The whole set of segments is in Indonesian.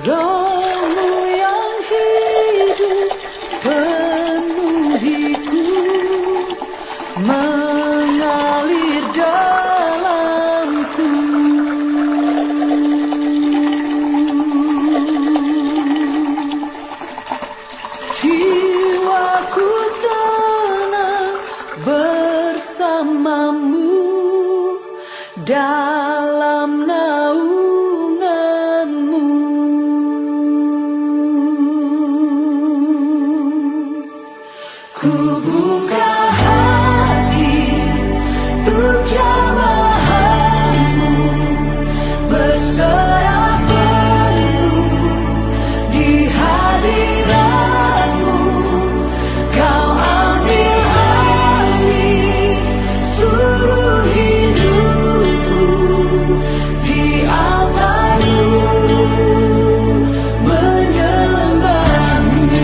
Rohmu yang hidup penuhiku, mengalir dalamku. Jiwaku tenang bersamamu dalam naunganmu. Ku buka hati untuk jamahanmu, berserah penuh di hadiratmu. Kau ambil alih seluruh hidupku, di altarmu menyembahmu.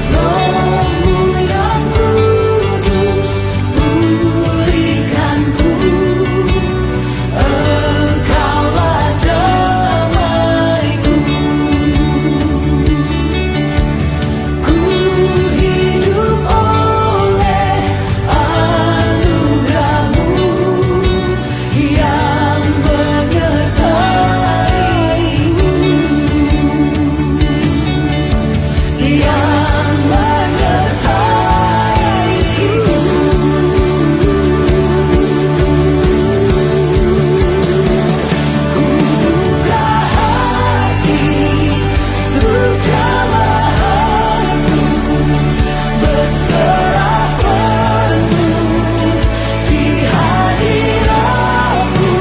Rohmu yang kudus pulihkanku, Engkaulah damaiku. Ku hidup oleh anugerahmu yang menyertaiku, yang menyertaiku. Ku buka hati untuk jamahanmu, berserah penuh di hadiratmu.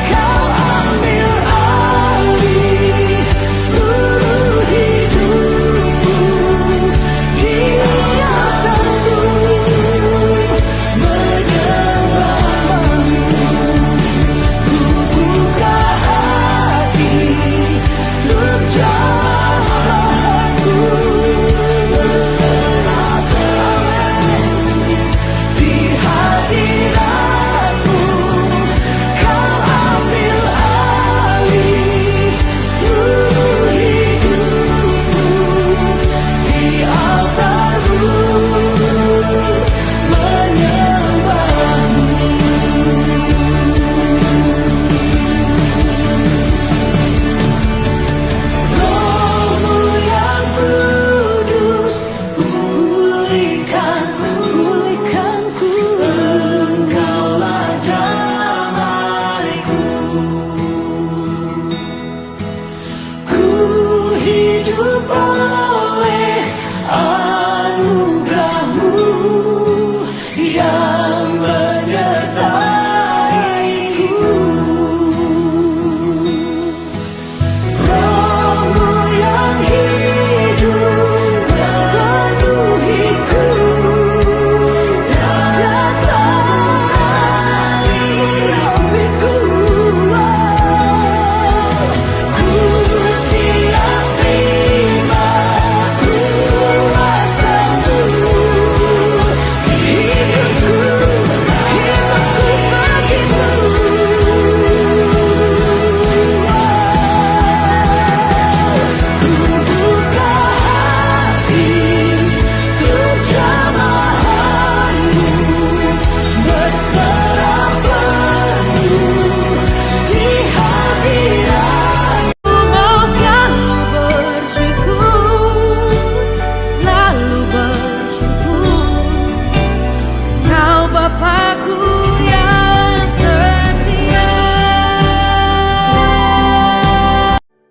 Kau ambil alih seluruh hidupku, di altarmu menyembahmu. Ku buka hati untuk jamahanmu, berserah penuh di hadiratmu. Kau ambil alih seluruh hidupku, di altarmu menyembahmu. Rohmu yang kudus pulihkanku, Engkaulah damaiku. Ku hidup oleh anugerahmu yang menyertaiku. Rohmu yang hidup penuhiku, datangi hatiku. Ku siap terima kuasamu, hidupku bagimu. Ku buka hati untuk jamahanmu, berserah penuh di hadiratmu. Mau selalu bersyukur, selalu bersyukur. Kau Bapakku yang setia.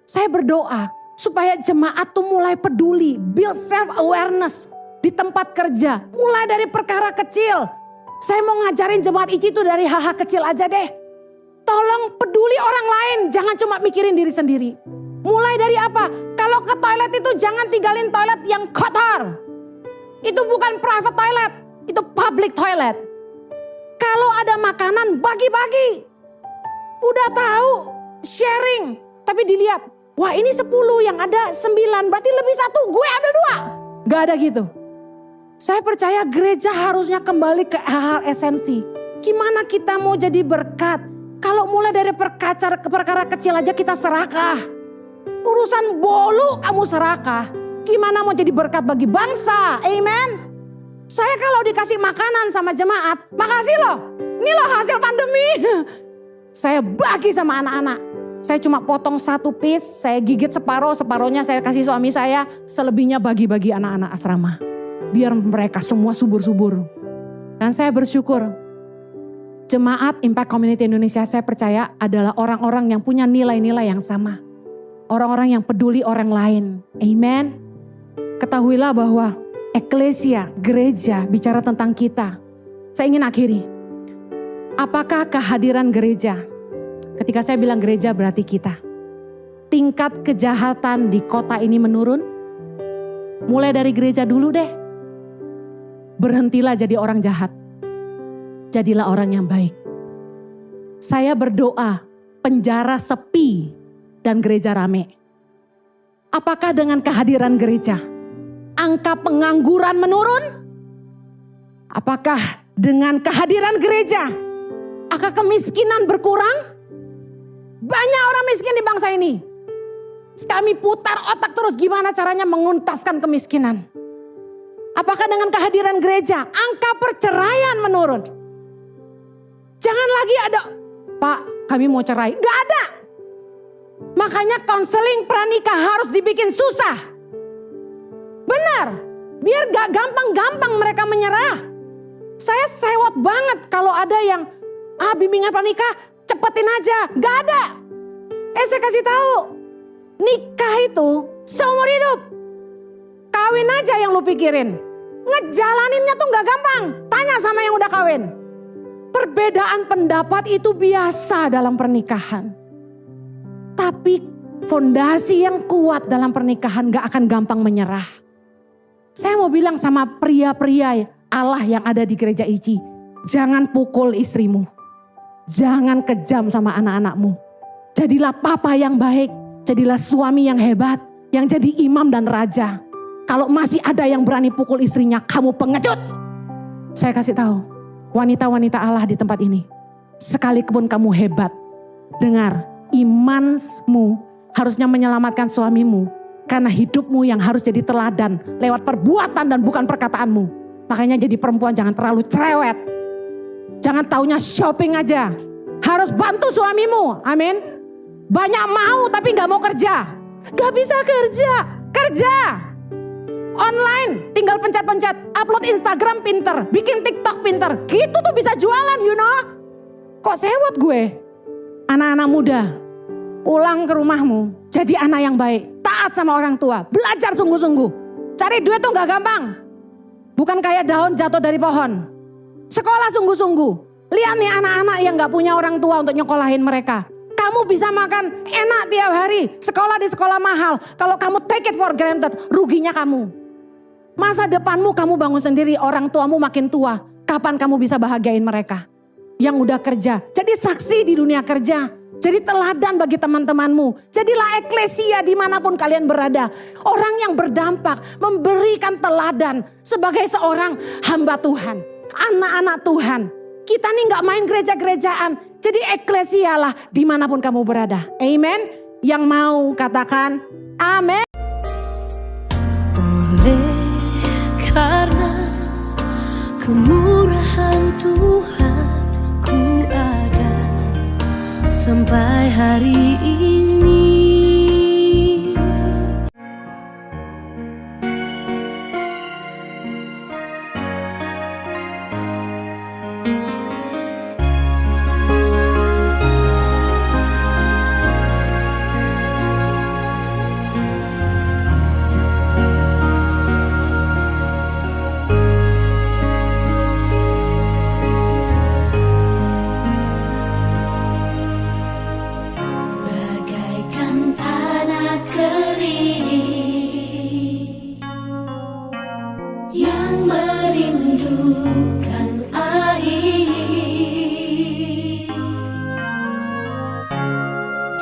Saya berdoa supaya jemaat tuh mulai peduli, build self awareness di tempat kerja, mulai dari perkara kecil. Saya mau ngajarin jemaat ICI itu dari hal-hal kecil aja deh. Tolong peduli orang lain, jangan cuma mikirin diri sendiri. Mulai dari apa? Kalau ke toilet itu jangan tinggalin toilet yang kotor. Itu bukan private toilet, itu public toilet. Kalau ada makanan, bagi-bagi. Udah tahu, sharing. Tapi dilihat, Wah ini 10 yang ada 9 berarti lebih 1 gue ambil 2. Gak ada gitu. Saya percaya gereja harusnya kembali ke hal-hal esensi. Gimana kita mau jadi berkat? Kalau mulai dari perkara kecil aja kita serakah. Urusan bolu kamu serakah. Gimana mau jadi berkat bagi bangsa? Amen. Saya kalau dikasih makanan sama jemaat, makasih loh. Ini loh hasil pandemi. Saya bagi sama anak-anak. Saya cuma potong 1 piece, saya gigit separohnya saya kasih suami saya. Selebihnya bagi-bagi anak-anak asrama. Biar mereka semua subur-subur. Dan saya bersyukur. Jemaat Impact Community Indonesia saya percaya adalah orang-orang yang punya nilai-nilai yang sama. Orang-orang yang peduli orang lain. Amen. Ketahuilah bahwa eklesia, gereja bicara tentang kita. Saya ingin akhiri. Apakah kehadiran gereja? Ketika saya bilang gereja berarti kita. Tingkat kejahatan di kota ini menurun. Mulai dari gereja dulu deh. Berhentilah jadi orang jahat. Jadilah orang yang baik. Saya berdoa penjara sepi dan gereja rame. Apakah dengan kehadiran gereja angka pengangguran menurun? Apakah dengan kehadiran gereja angka kemiskinan berkurang? Banyak orang miskin di bangsa ini. Kami putar otak terus gimana caranya menguntaskan kemiskinan. Apakah dengan kehadiran gereja angka perceraian menurun? Jangan lagi ada, Pak kami mau cerai. Gak ada. Makanya konseling pranikah harus dibikin susah. Benar. Biar gak gampang-gampang mereka menyerah. Saya sewot banget kalau ada yang bimbingan pranikah cepetin aja. Gak ada. Saya kasih tahu. Nikah itu seumur hidup. Kawin aja yang lu pikirin. Ngejalaninnya tuh gak gampang. Tanya sama yang udah kawin. Perbedaan pendapat itu biasa dalam pernikahan. Tapi fondasi yang kuat dalam pernikahan gak akan gampang menyerah. Saya mau bilang sama pria-pria Allah yang ada di gereja ICI. Jangan pukul istrimu. Jangan kejam sama anak-anakmu. Jadilah papa yang baik. Jadilah suami yang hebat. Yang jadi imam dan raja. Kalau masih ada yang berani pukul istrinya, kamu pengecut. Saya kasih tahu. Wanita-wanita Allah di tempat ini. Sekalipun kamu hebat. Dengar, imanmu harusnya menyelamatkan suamimu. Karena hidupmu yang harus jadi teladan lewat perbuatan dan bukan perkataanmu. Makanya jadi perempuan jangan terlalu cerewet. Jangan taunya shopping aja. Harus bantu suamimu. Amin. Banyak mau tapi gak mau kerja. Gak bisa kerja. Kerja. Online tinggal pencet-pencet. Upload Instagram pinter. Bikin TikTok pinter. Gitu tuh bisa jualan you know. Kok sewot gue? Anak-anak muda. Pulang ke rumahmu. Jadi anak yang baik. Taat sama orang tua. Belajar sungguh-sungguh. Cari duit tuh gak gampang. Bukan kayak daun jatuh dari pohon. Sekolah sungguh-sungguh. Lihat nih anak-anak yang gak punya orang tua untuk nyekolahin mereka. Kamu bisa makan enak tiap hari. Sekolah di sekolah mahal. Kalau kamu take it for granted, ruginya kamu. Masa depanmu kamu bangun sendiri, orang tuamu makin tua. Kapan kamu bisa bahagiain mereka? Yang udah kerja. Jadi saksi di dunia kerja. Jadi teladan bagi teman-temanmu. Jadilah eklesia dimanapun kalian berada. Orang yang berdampak, memberikan teladan sebagai seorang hamba Tuhan. Anak-anak Tuhan. Kita nih gak main gereja-gerejaan. Jadi eklesialah dimanapun kamu berada. Amen. Yang mau katakan amin. Oleh karena kemurahan Tuhan ku ada sampai hari ini. Bagaikan tanah kering yang merindukan air,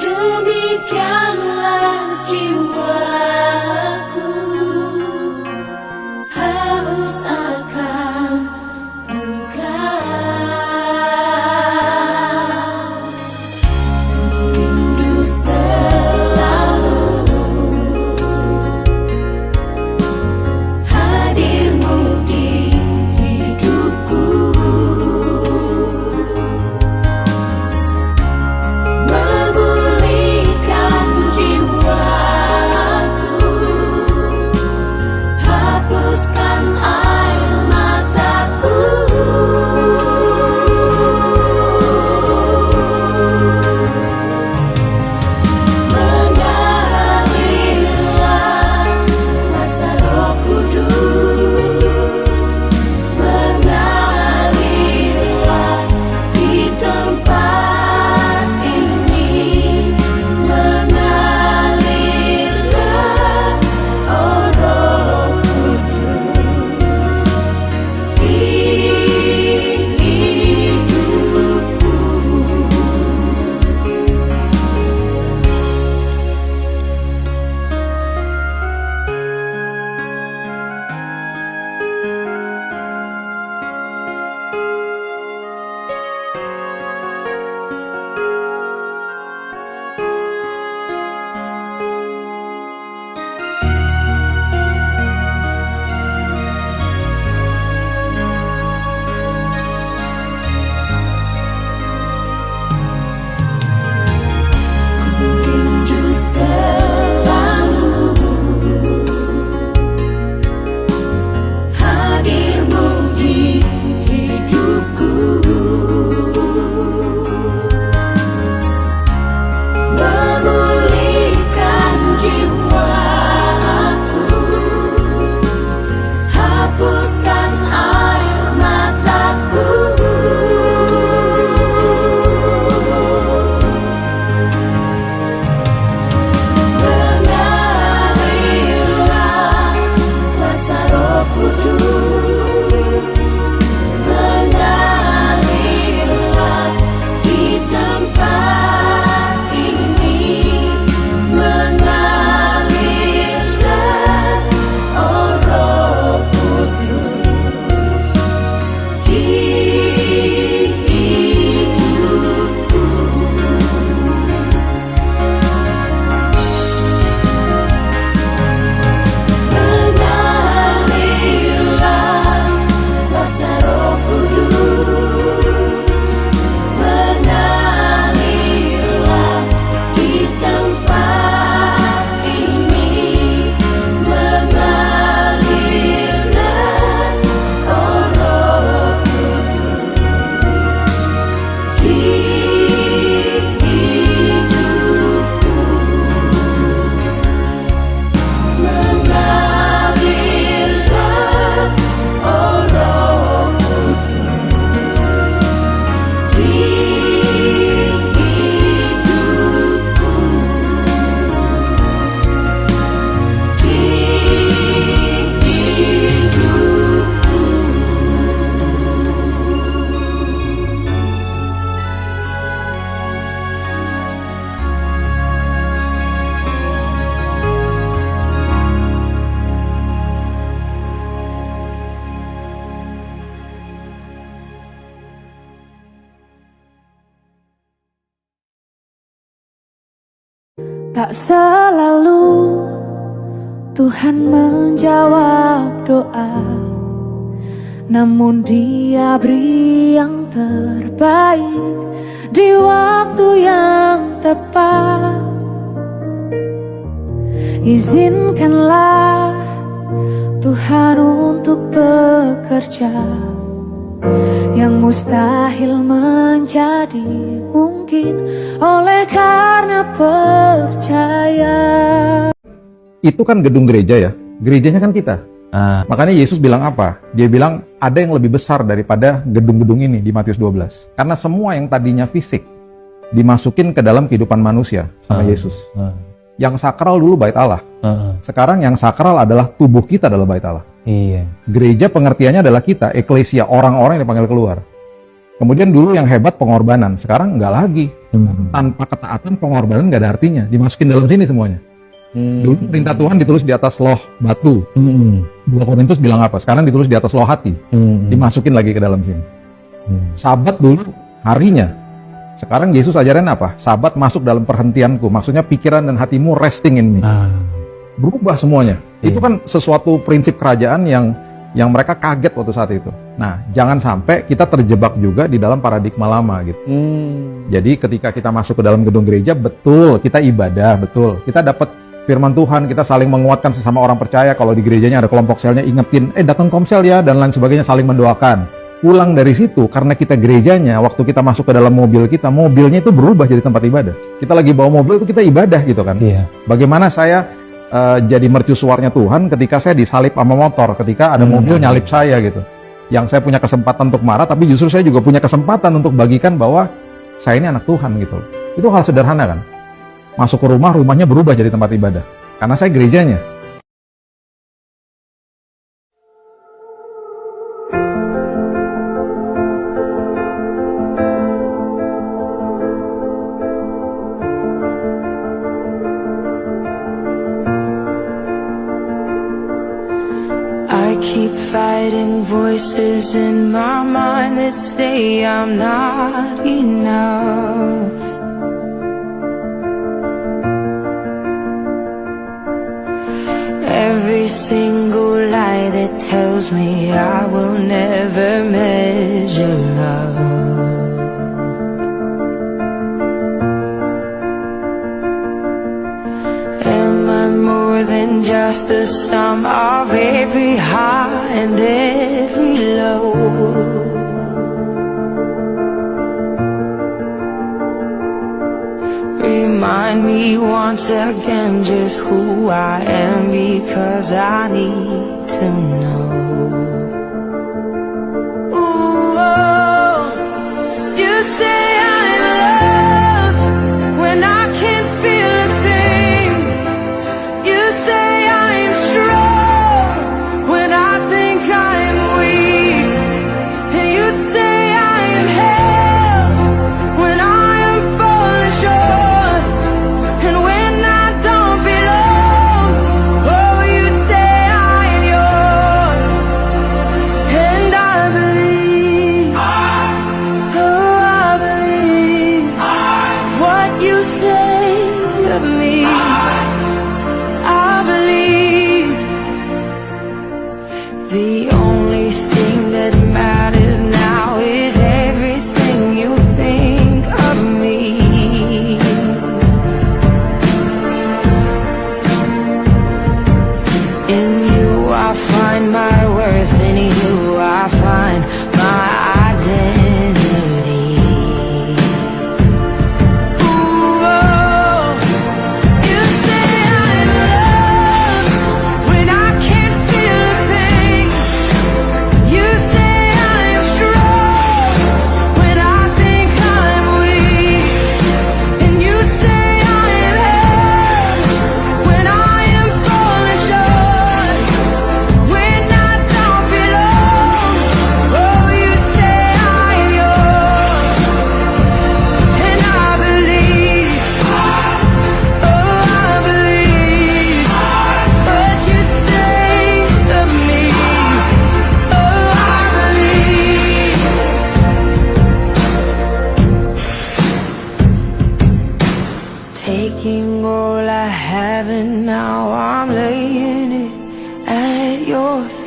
demikianlah Tak selalu Tuhan menjawab doa, namun Dia beri yang terbaik di waktu yang tepat. Izinkanlah Tuhan untuk bekerja, yang mustahil menjadi mungkin oleh karena percaya. Itu kan gedung gereja ya, gerejanya kan kita. Makanya Yesus bilang apa? Dia bilang ada yang lebih besar daripada gedung-gedung ini di Matius 12. Karena semua yang tadinya fisik dimasukin ke dalam kehidupan manusia sama Yesus. Yang sakral dulu bait Allah. Sekarang yang sakral adalah tubuh kita adalah bait Allah. Iya. Gereja pengertiannya adalah kita, eklesia, orang-orang yang dipanggil keluar. Kemudian dulu yang hebat pengorbanan, sekarang enggak lagi. Tanpa ketaatan pengorbanan nggak ada artinya, dimasukin dalam sini semuanya. Dulu perintah Tuhan ditulis di atas loh batu. 2 Korintus bilang apa? Sekarang ditulis di atas loh hati. Dimasukin lagi ke dalam sini. Sabat dulu harinya. Sekarang Yesus ajarin apa? Sabat masuk dalam perhentianku. Maksudnya pikiran dan hatimu resting in me. Berubah semuanya. Itu kan sesuatu prinsip kerajaan yang mereka kaget waktu saat itu. Nah, jangan sampai kita terjebak juga di dalam paradigma lama gitu. Jadi ketika kita masuk ke dalam gedung gereja, betul kita ibadah, betul kita dapat firman Tuhan, kita saling menguatkan sesama orang percaya. Kalau di gerejanya ada kelompok selnya, ingetin, datang komsel ya, dan lain sebagainya, saling mendoakan. Pulang dari situ, karena kita gerejanya, waktu kita masuk ke dalam mobil kita, mobilnya itu berubah jadi tempat ibadah. Kita lagi bawa mobil itu kita ibadah gitu kan. Iya. Bagaimana saya jadi mercusuarnya Tuhan ketika saya disalib sama motor, ketika ada mobil nyalip saya gitu. Yang saya punya kesempatan untuk marah, tapi justru saya juga punya kesempatan untuk bagikan bahwa saya ini anak Tuhan gitu. Itu hal sederhana kan. Masuk ke rumah, rumahnya berubah jadi tempat ibadah. Karena saya gerejanya. I keep fighting voices in my mind that say I'm not enough. Every single lie that tells me I will never measure up. Am I more than just the sum of every high and every low? Remind me once again just who I am, because I need to know. Ooh, oh, you say I'm loved when I can't feel a thing. You say I'm strong when I think I'm weak. And you say I am held when I am falling short. And when I don't belong, oh, you say I am yours.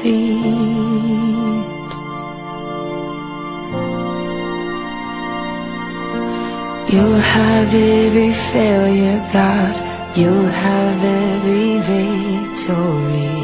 feet. You'll have every failure, God. You'll have every victory.